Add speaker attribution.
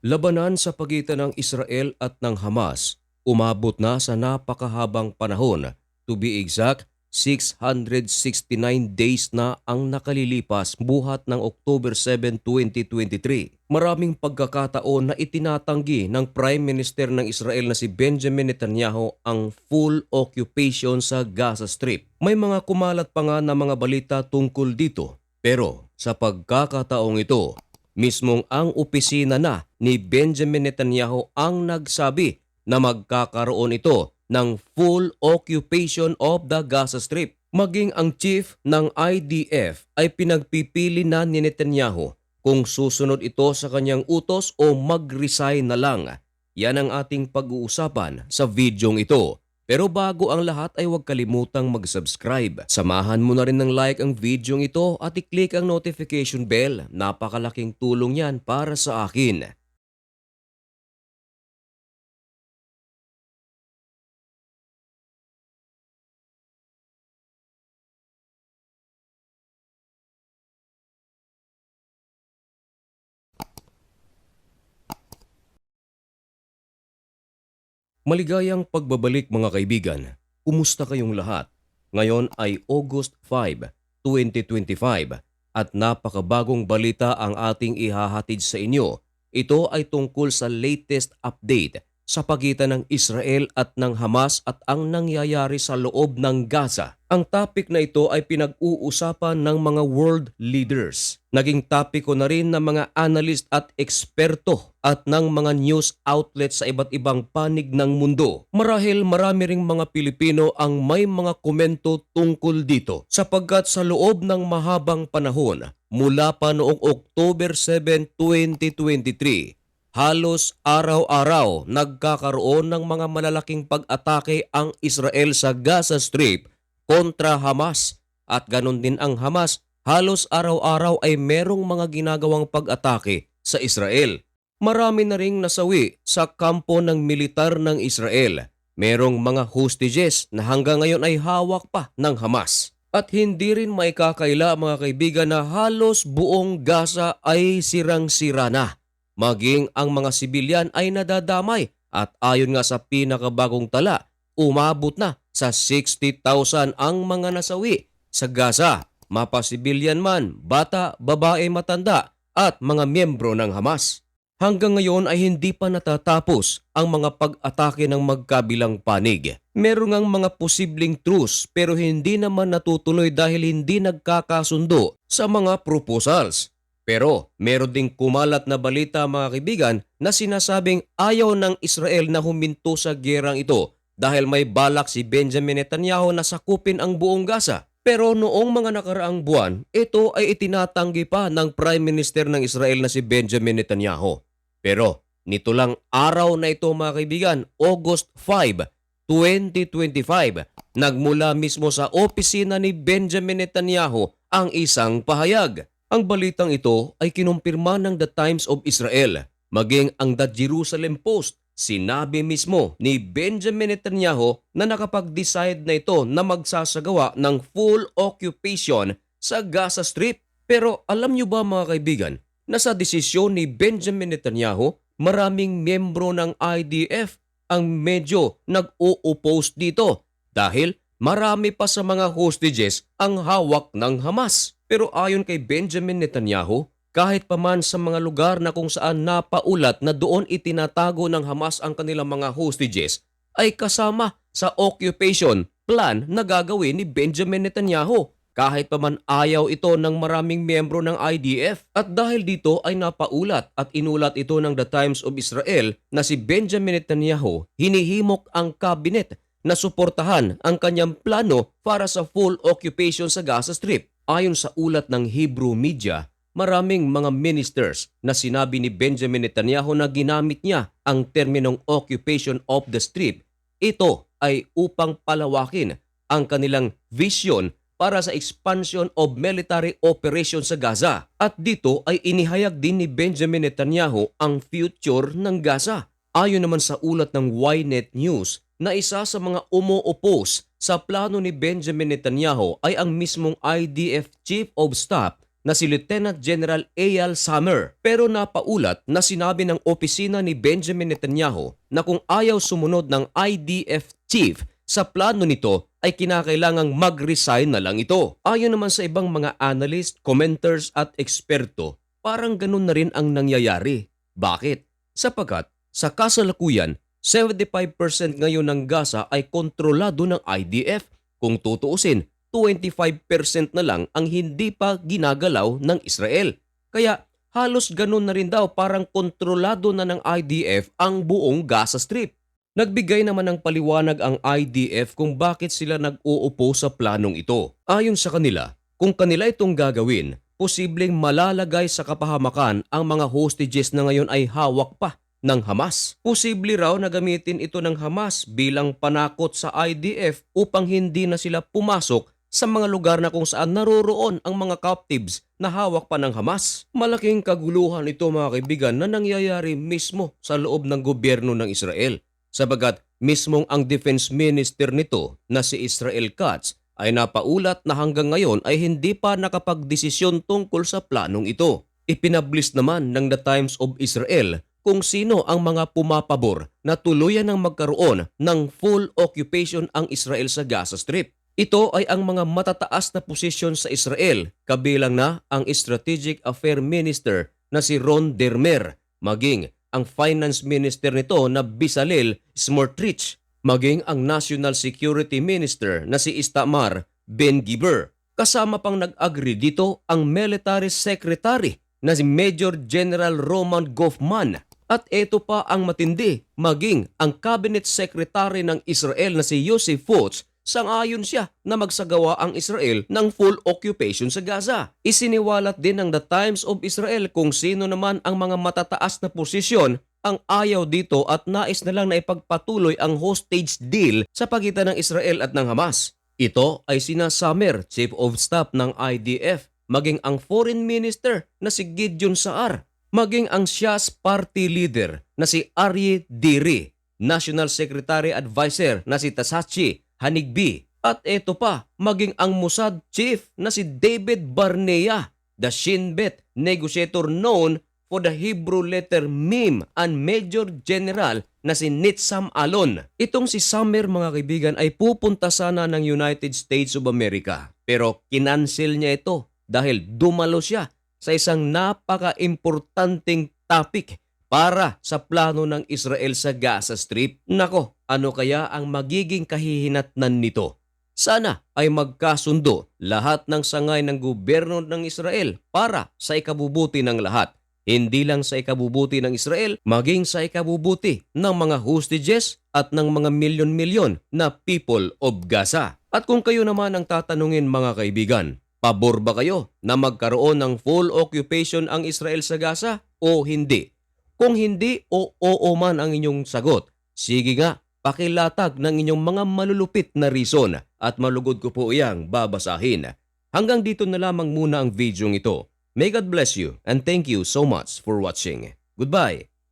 Speaker 1: Labanan sa pagitan ng Israel at ng Hamas umabot na sa napakahabang panahon. To be exact, 669 days na ang nakalilipas buhat ng October 7, 2023. Maraming pagkakataon na itinatanggi ng Prime Minister ng Israel na si Benjamin Netanyahu ang full occupation sa Gaza Strip. May mga kumalat pa nga na mga balita tungkol dito. Pero sa pagkakataong ito, mismong ang opisina na ni Benjamin Netanyahu ang nagsabi na magkakaroon ito ng full occupation of the Gaza Strip. Maging ang chief ng IDF ay pinagpipili na ni Netanyahu kung susunod ito sa kanyang utos o mag-resign na lang. Yan ang ating pag-uusapan sa videong ito. Pero bago ang lahat ay huwag kalimutang mag-subscribe. Samahan mo na rin ng like ang videong ito at i-click ang notification bell. Napakalaking tulong yan para sa akin. Maligayang pagbabalik mga kaibigan. Kumusta kayong lahat? Ngayon ay August 5, 2025 at napakabagong balita ang ating ihahatid sa inyo. Ito ay tungkol sa latest update sa pagitan ng Israel at ng Hamas at ang nangyayari sa loob ng Gaza. Ang topic na ito ay pinag-uusapan ng mga world leaders. Naging topiko na rin ng mga analyst at eksperto at ng mga news outlets sa iba't ibang panig ng mundo. Marahil marami ring mga Pilipino ang may mga komento tungkol dito sapagkat sa loob ng mahabang panahon mula pa noong October 7, 2023, halos araw-araw nagkakaroon ng mga malalaking pag-atake ang Israel sa Gaza Strip kontra Hamas at ganon din ang Hamas halos araw-araw ay merong mga ginagawang pag-atake sa Israel. Marami na ring nasawi sa kampo ng militar ng Israel. Merong mga hostages na hanggang ngayon ay hawak pa ng Hamas. At hindi rin maikakaila mga kaibigan na halos buong Gaza ay sirang-sira na. Maging ang mga sibilyan ay nadadamay at ayon nga sa pinakabagong tala, umabot na sa 60,000 ang mga nasawi sa Gaza. Mapasibilyan man, bata, babae, matanda at mga miyembro ng Hamas. Hanggang ngayon ay hindi pa natatapos ang mga pag-atake ng magkabilang panig. Meron ngang mga posibleng truce pero hindi naman natutuloy dahil hindi nagkakasundo sa mga proposals. Pero meron ding kumalat na balita mga kaibigan na sinasabing ayaw ng Israel na huminto sa gerang ito dahil may balak si Benjamin Netanyahu na sakupin ang buong Gaza. Pero noong mga nakaraang buwan, ito ay itinatanggi pa ng Prime Minister ng Israel na si Benjamin Netanyahu. Pero nito lang araw na ito mga kaibigan, August 5, 2025, nagmula mismo sa opisina ni Benjamin Netanyahu ang isang pahayag. Ang balitang ito ay kinumpirma ng The Times of Israel. Maging ang The Jerusalem Post, sinabi mismo ni Benjamin Netanyahu na nakapag-decide na ito na magsasagawa ng full occupation sa Gaza Strip. Pero alam nyo ba mga kaibigan, na sa desisyon ni Benjamin Netanyahu, maraming miyembro ng IDF ang medyo nag-o-oppose dito dahil marami pa sa mga hostages ang hawak ng Hamas. Pero ayon kay Benjamin Netanyahu, kahit pa man sa mga lugar na kung saan napaulat na doon itinatago ng Hamas ang kanilang mga hostages, ay kasama sa occupation plan na gagawin ni Benjamin Netanyahu. Kahit pa man ayaw ito ng maraming miyembro ng IDF. At dahil dito ay napaulat at inulat ito ng The Times of Israel na si Benjamin Netanyahu hinihimok ang cabinet na suportahan ang kanyang plano para sa full occupation sa Gaza Strip. Ayon sa ulat ng Hebrew media, maraming mga ministers na sinabi ni Benjamin Netanyahu na ginamit niya ang terminong occupation of the strip. Ito ay upang palawakin ang kanilang vision para sa expansion of military operation sa Gaza. At dito ay inihayag din ni Benjamin Netanyahu ang future ng Gaza. Ayon naman sa ulat ng Ynet News na isa sa mga umo-oppose sa plano ni Benjamin Netanyahu ay ang mismong IDF Chief of Staff na si Lieutenant General Eyal Samer. Pero napaulat na sinabi ng opisina ni Benjamin Netanyahu na kung ayaw sumunod ng IDF chief sa plano nito ay kinakailangang mag-resign na lang ito. Ayon naman sa ibang mga analyst, commenters at eksperto, parang ganun na rin ang nangyayari. Bakit? Sapagkat sa kasalukuyan, 75% ngayon ng Gaza ay kontrolado ng IDF. Kung tutuusin, 25% na lang ang hindi pa ginagalaw ng Israel. Kaya halos ganun na rin daw, parang kontrolado na ng IDF ang buong Gaza Strip. Nagbigay naman ng paliwanag ang IDF kung bakit sila nag-uupo sa planong ito. Ayon sa kanila, kung kanila itong gagawin, posibleng malalagay sa kapahamakan ang mga hostages na ngayon ay hawak pa ng Hamas. Posible raw na gamitin ito ng Hamas bilang panakot sa IDF upang hindi na sila pumasok sa mga lugar na kung saan naroroon ang mga captives na hawak pa ng Hamas. Malaking kaguluhan ito mga kaibigan na nangyayari mismo sa loob ng gobyerno ng Israel. Sabagat mismong ang defense minister nito na si Israel Katz ay napaulat na hanggang ngayon ay hindi pa nakapagdesisyon tungkol sa planong ito. Ipinablis naman ng The Times of Israel kung sino ang mga pumapabor na tuluyan ng magkaroon ng full occupation ang Israel sa Gaza Strip. Ito ay ang mga matataas na posisyon sa Israel, kabilang na ang Strategic Affairs Minister na si Ron Dermer, maging ang Finance Minister nito na Bezalel Smotrich, maging ang National Security Minister na si Itamar Ben-Gvir. Kasama pang nag-agree dito ang Military Secretary na si Major General Roman Goffman. At ito pa ang matindi, maging ang Cabinet Secretary ng Israel na si Yosef Foots, sang-ayon siya na magsagawa ang Israel ng full occupation sa Gaza. Isiniwalat din ng The Times of Israel kung sino naman ang mga matataas na posisyon ang ayaw dito at nais na lang na ipagpatuloy ang hostage deal sa pagitan ng Israel at ng Hamas. Ito ay sina Samer, Chief of Staff ng IDF, maging ang Foreign Minister na si Gideon Saar, maging ang Shas Party Leader na si Aryeh Deri, National Secretary Advisor na si Tasachi Hanigbi, at ito pa, maging ang Mossad Chief na si David Barnea, the Shin Bet negotiator known for the Hebrew letter Mem, and Major General na si Nitzam Alon. Itong si Samer mga kaibigan ay pupunta sana ng United States of America, pero kinansel niya ito dahil dumalo siya sa isang napaka-importanting topic para sa plano ng Israel sa Gaza Strip. Nako, ano kaya ang magiging kahihinatnan nito? Sana ay magkasundo lahat ng sangay ng gobyerno ng Israel para sa ikabubuti ng lahat. Hindi lang sa ikabubuti ng Israel, maging sa ikabubuti ng mga hostages at ng mga milyon-milyon na people of Gaza. At kung kayo naman ang tatanungin mga kaibigan, pabor ba kayo na magkaroon ng full occupation ang Israel sa Gaza o hindi? Kung hindi o oo man ang inyong sagot, sige nga, pakilatag ng inyong mga malulupit na reason at malugod ko po iyang babasahin. Hanggang dito na lamang muna ang video ito. May God bless you and thank you so much for watching. Goodbye.